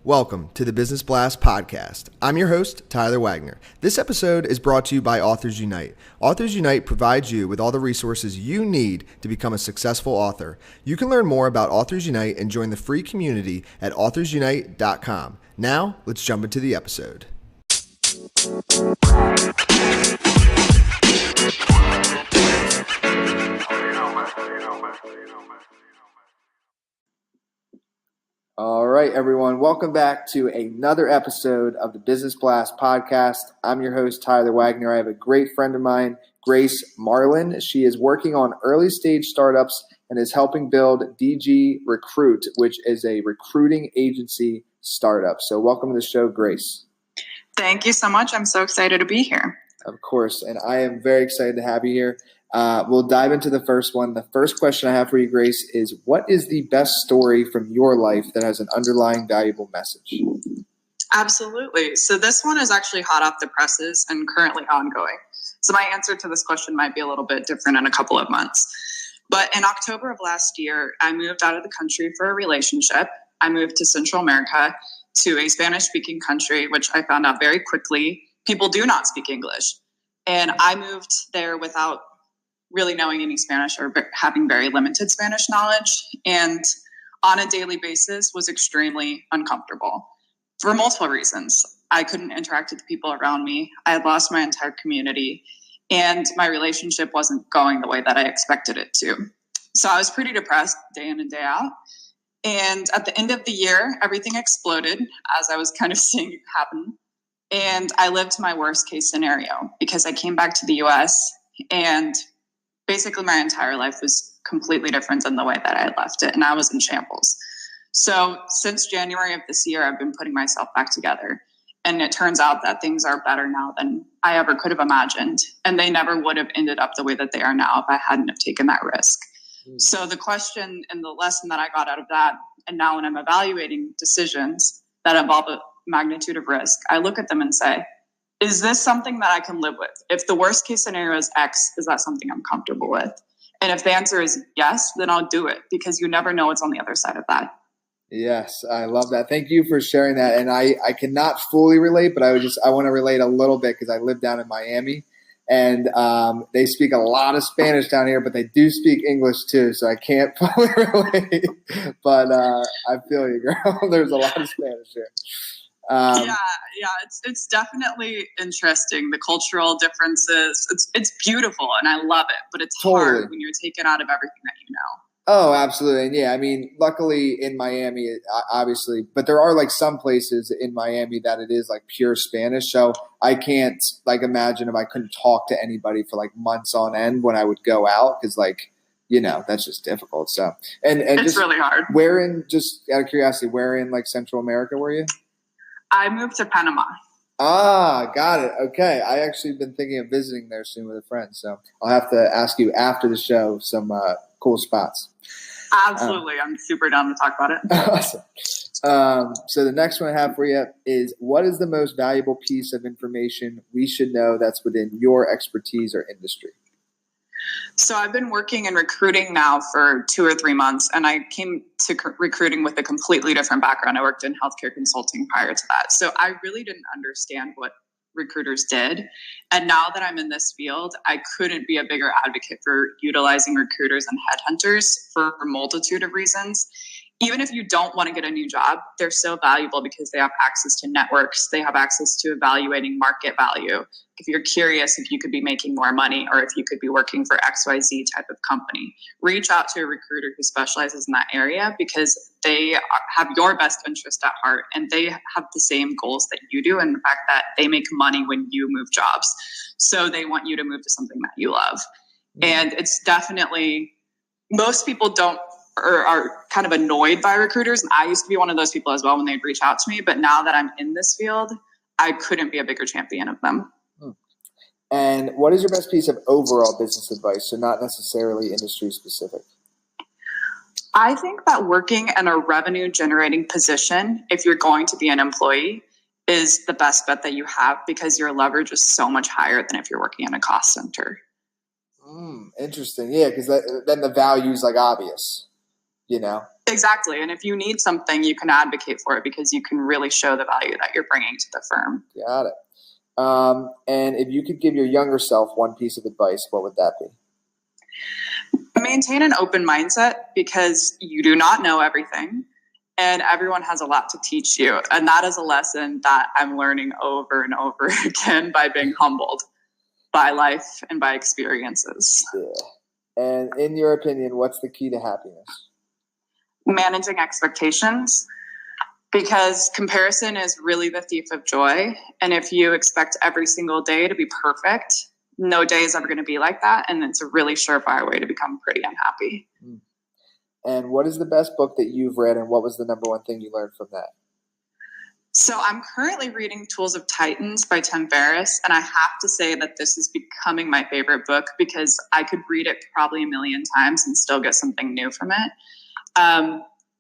Welcome to the Business Blast podcast. I'm your host, Tyler Wagner. This episode is brought to you by Authors Unite. Authors Unite provides you with all the resources you need to become a successful author. You can learn more about Authors Unite and join the free community at authorsunite.com. Now, let's jump into the episode. All right, everyone. Welcome back to another episode of the Business Blast podcast. I'm your host, Tyler Wagner. I have a great friend of mine, Grace Marlin. She is working on early stage startups and is helping build DG Recruit, which is a recruiting agency startup. So welcome to the show, Grace. Thank you so much. I'm so excited to be here. Of course, and I am very excited to have you here. We'll dive into the first one. The first question I have for you, Grace, is what is the best story from your life that has an underlying valuable message? Absolutely. So this one is actually hot off the presses and currently ongoing. So my answer to this question might be a little bit different in a couple of months. But in October of last year, I moved out of the country for a relationship. I moved to Central America to a Spanish-speaking country, which I found out very quickly people do not speak English. And I moved there without really knowing any Spanish or having very limited Spanish knowledge, and on a daily basis was extremely uncomfortable for multiple reasons. I couldn't interact with the people around me. I had lost my entire community, and my relationship wasn't going the way that I expected it to. So I was pretty depressed day in and day out. And at the end of the year, everything exploded as I was kind of seeing it happen. And I lived my worst case scenario because I came back to the US and basically my entire life was completely different than the way that I had left it, and I was in shambles. So since January of this year, I've been putting myself back together, and it turns out that things are better now than I ever could have imagined, and they never would have ended up the way that they are now if I hadn't have taken that risk. So the question and the lesson that I got out of that, and now when I'm evaluating decisions that involve a magnitude of risk, I look at them and say, is this something that I can live with? If the worst case scenario is X, is that something I'm comfortable with? And if the answer is yes, then I'll do it, because you never know what's on the other side of that. Yes, I love that. Thank you for sharing that. And I cannot fully relate, but I want to relate a little bit because I live down in Miami, and they speak a lot of Spanish down here, but they do speak English too. So I can't fully relate, but I feel you, girl. There's a lot of Spanish here. It's definitely interesting. The cultural differences, it's beautiful and I love it, but it's hard when you're taken out of everything that you know. Oh, absolutely. And yeah, I mean, luckily in Miami, obviously, but there are like some places in Miami that it is like pure Spanish. So I can't like imagine if I couldn't talk to anybody for like months on end when I would go out, because like, you know, that's just difficult. So, and it's just really hard. Just out of curiosity, where in like Central America were you? I moved to Panama. Ah, got it. Okay. I actually been thinking of visiting there soon with a friend. So I'll have to ask you after the show some cool spots. Absolutely. I'm super down to talk about it. Awesome. So the next one I have for you is, what is the most valuable piece of information we should know that's within your expertise or industry? So I've been working in recruiting now for 2 or 3 months, and I came to recruiting with a completely different background. I worked in healthcare consulting prior to that. So I really didn't understand what recruiters did. And now that I'm in this field, I couldn't be a bigger advocate for utilizing recruiters and headhunters for a multitude of reasons. Even if you don't want to get a new job, they're so valuable because they have access to networks. They have access to evaluating market value. If you're curious if you could be making more money or if you could be working for XYZ type of company, reach out to a recruiter who specializes in that area, because they have your best interest at heart and they have the same goals that you do, and the fact that they make money when you move jobs. So they want you to move to something that you love. And it's definitely, most people don't or are kind of annoyed by recruiters. And I used to be one of those people as well when they'd reach out to me. But now that I'm in this field, I couldn't be a bigger champion of them. And what is your best piece of overall business advice? So not necessarily industry specific. I think that working in a revenue generating position, if you're going to be an employee, is the best bet that you have, because your leverage is so much higher than if you're working in a cost center. Interesting. Yeah, because then the value is like obvious, you know? Exactly. And if you need something, you can advocate for it because you can really show the value that you're bringing to the firm. Got it. And if you could give your younger self one piece of advice, what would that be? Maintain an open mindset because you do not know everything and everyone has a lot to teach you. And that is a lesson that I'm learning over and over again by being humbled by life and by experiences. Yeah. And in your opinion, what's the key to happiness? Managing expectations, because comparison is really the thief of joy. And if you expect every single day to be perfect, no day is ever going to be like that. And it's a really surefire way to become pretty unhappy. And what is the best book that you've read, and what was the number one thing you learned from that? So I'm currently reading Tools of Titans by Tim Ferriss, and I have to say that this is becoming my favorite book because I could read it probably a million times and still get something new from it.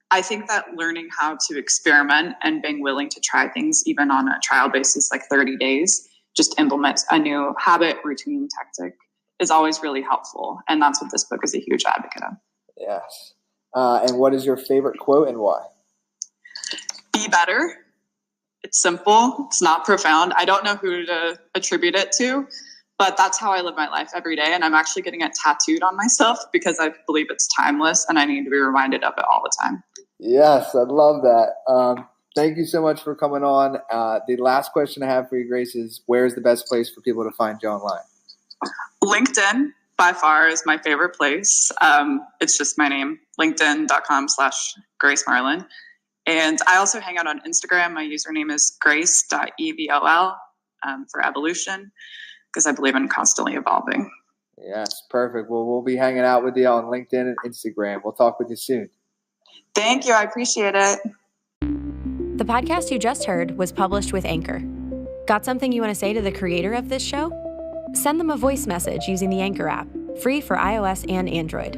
I think that learning how to experiment and being willing to try things even on a trial basis, like 30 days, just implement a new habit, routine, tactic is always really helpful. And that's what this book is a huge advocate of. Yes. And what is your favorite quote and why? Be better. It's simple. It's not profound. I don't know who to attribute it to, but that's how I live my life every day. And I'm actually getting it tattooed on myself because I believe it's timeless and I need to be reminded of it all the time. Yes, I love that. Thank you so much for coming on. The last question I have for you, Grace, is where is the best place for people to find you online? LinkedIn by far is my favorite place. It's just my name, linkedin.com/Grace Marlin. And I also hang out on Instagram. My username is grace.evol for evolution because I believe in constantly evolving. Yes, perfect. Well, we'll be hanging out with you on LinkedIn and Instagram. We'll talk with you soon. Thank you. I appreciate it. The podcast you just heard was published with Anchor. Got something you want to say to the creator of this show? Send them a voice message using the Anchor app, free for iOS and Android.